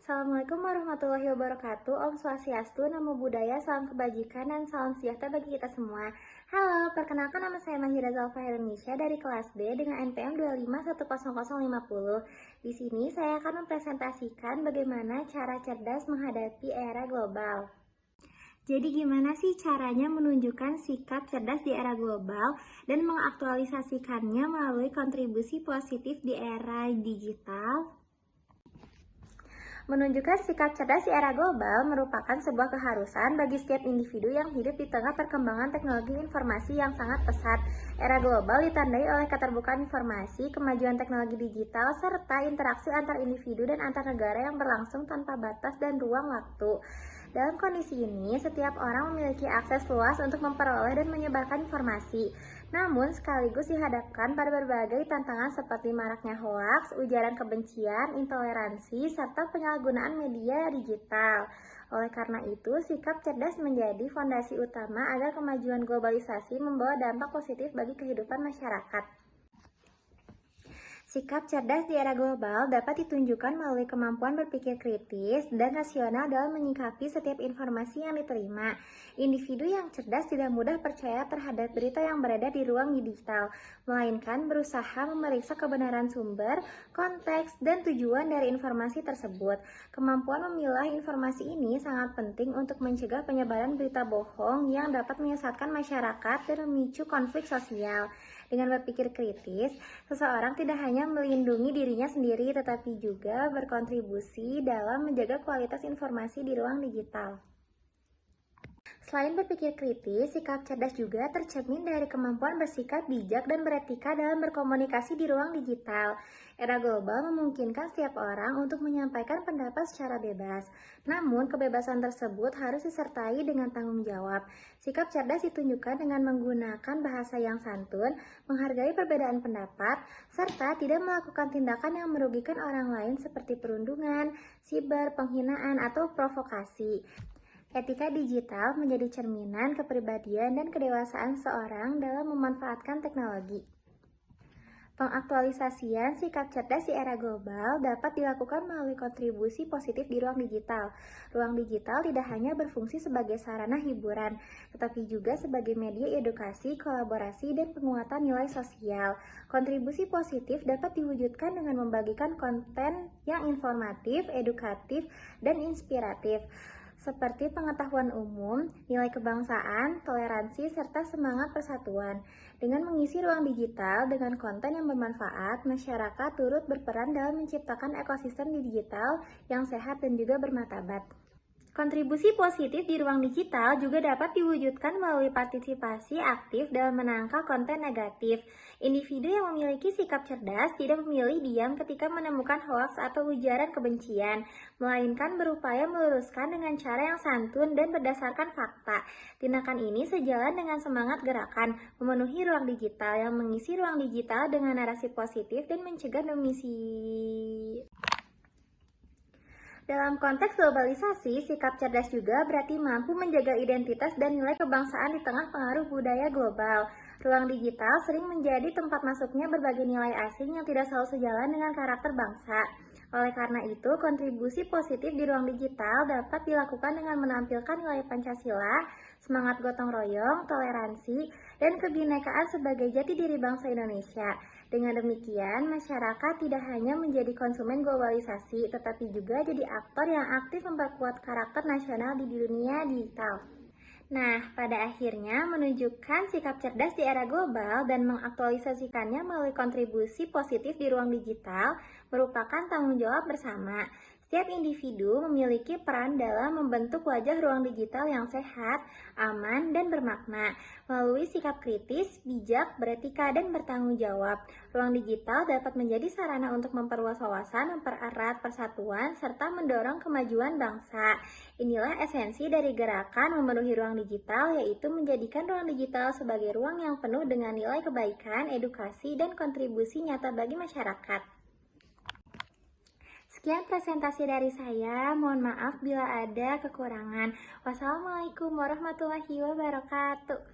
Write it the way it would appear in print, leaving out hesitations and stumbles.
Assalamualaikum warahmatullahi wabarakatuh. Om Swastiastu, Namo Buddhaya, salam kebajikan, dan salam sejahtera bagi kita semua. Halo, perkenalkan nama saya Mahira Zalfa Indonesia dari kelas B dengan NPM 2510050. Di sini saya akan mempresentasikan bagaimana cara cerdas menghadapi era global. Jadi gimana sih caranya menunjukkan sikap cerdas di era global dan mengaktualisasikannya melalui kontribusi positif di era digital? Menunjukkan sikap cerdas di era global merupakan sebuah keharusan bagi setiap individu yang hidup di tengah perkembangan teknologi informasi yang sangat pesat. Era global ditandai oleh keterbukaan informasi, kemajuan teknologi digital, serta interaksi antar individu dan antar negara yang berlangsung tanpa batas dan ruang waktu. Dalam kondisi ini, setiap orang memiliki akses luas untuk memperoleh dan menyebarkan informasi. Namun, sekaligus dihadapkan pada berbagai tantangan seperti maraknya hoaks, ujaran kebencian, intoleransi, serta penyalahgunaan media digital. Oleh karena itu, sikap cerdas menjadi fondasi utama agar kemajuan globalisasi membawa dampak positif bagi kehidupan masyarakat. Sikap cerdas di era global dapat ditunjukkan melalui kemampuan berpikir kritis dan rasional dalam menyikapi setiap informasi yang diterima. Individu yang cerdas tidak mudah percaya terhadap berita yang beredar di ruang digital, melainkan berusaha memeriksa kebenaran sumber, konteks, dan tujuan dari informasi tersebut. Kemampuan memilah informasi ini sangat penting untuk mencegah penyebaran berita bohong yang dapat menyesatkan masyarakat dan memicu konflik sosial. Dengan berpikir kritis, seseorang tidak hanya melindungi dirinya sendiri, tetapi juga berkontribusi dalam menjaga kualitas informasi di ruang digital. Selain berpikir kritis, sikap cerdas juga tercermin dari kemampuan bersikap bijak dan beretika dalam berkomunikasi di ruang digital. Era global memungkinkan setiap orang untuk menyampaikan pendapat secara bebas. Namun, kebebasan tersebut harus disertai dengan tanggung jawab. Sikap cerdas ditunjukkan dengan menggunakan bahasa yang santun, menghargai perbedaan pendapat, serta tidak melakukan tindakan yang merugikan orang lain seperti perundungan, siber, penghinaan, atau provokasi. Etika digital menjadi cerminan kepribadian dan kedewasaan seorang dalam memanfaatkan teknologi. Pengaktualisasian sikap cerdas di era global dapat dilakukan melalui kontribusi positif di ruang digital. Ruang digital tidak hanya berfungsi sebagai sarana hiburan, tetapi juga sebagai media edukasi, kolaborasi, dan penguatan nilai sosial. Kontribusi positif dapat diwujudkan dengan membagikan konten yang informatif, edukatif, dan inspiratif, seperti pengetahuan umum, nilai kebangsaan, toleransi, serta semangat persatuan. Dengan mengisi ruang digital dengan konten yang bermanfaat, masyarakat turut berperan dalam menciptakan ekosistem digital yang sehat dan juga bermartabat. Kontribusi positif di ruang digital juga dapat diwujudkan melalui partisipasi aktif dalam menangkal konten negatif. Individu yang memiliki sikap cerdas tidak memilih diam ketika menemukan hoaks atau ujaran kebencian, melainkan berupaya meluruskan dengan cara yang santun dan berdasarkan fakta. Tindakan ini sejalan dengan semangat gerakan memenuhi ruang digital yang mengisi ruang digital dengan narasi positif dan mencegah domisi. Dalam konteks globalisasi, sikap cerdas juga berarti mampu menjaga identitas dan nilai kebangsaan di tengah pengaruh budaya global. Ruang digital sering menjadi tempat masuknya berbagai nilai asing yang tidak selalu sejalan dengan karakter bangsa. Oleh karena itu, kontribusi positif di ruang digital dapat dilakukan dengan menampilkan nilai Pancasila, semangat gotong royong, toleransi, dan kebinekaan sebagai jati diri bangsa Indonesia. Dengan demikian, masyarakat tidak hanya menjadi konsumen globalisasi, tetapi juga jadi aktor yang aktif memperkuat karakter nasional di dunia digital. Nah, pada akhirnya menunjukkan sikap cerdas di era global dan mengaktualisasikannya melalui kontribusi positif di ruang digital merupakan tanggung jawab bersama. Setiap individu memiliki peran dalam membentuk wajah ruang digital yang sehat, aman, dan bermakna. Melalui sikap kritis, bijak, beretika, dan bertanggung jawab, ruang digital dapat menjadi sarana untuk memperluas wawasan, mempererat persatuan, serta mendorong kemajuan bangsa. Inilah esensi dari gerakan memenuhi ruang digital, yaitu menjadikan ruang digital sebagai ruang yang penuh dengan nilai kebaikan, edukasi, dan kontribusi nyata bagi masyarakat. Sekian presentasi dari saya, mohon maaf bila ada kekurangan. Wassalamualaikum warahmatullahi wabarakatuh.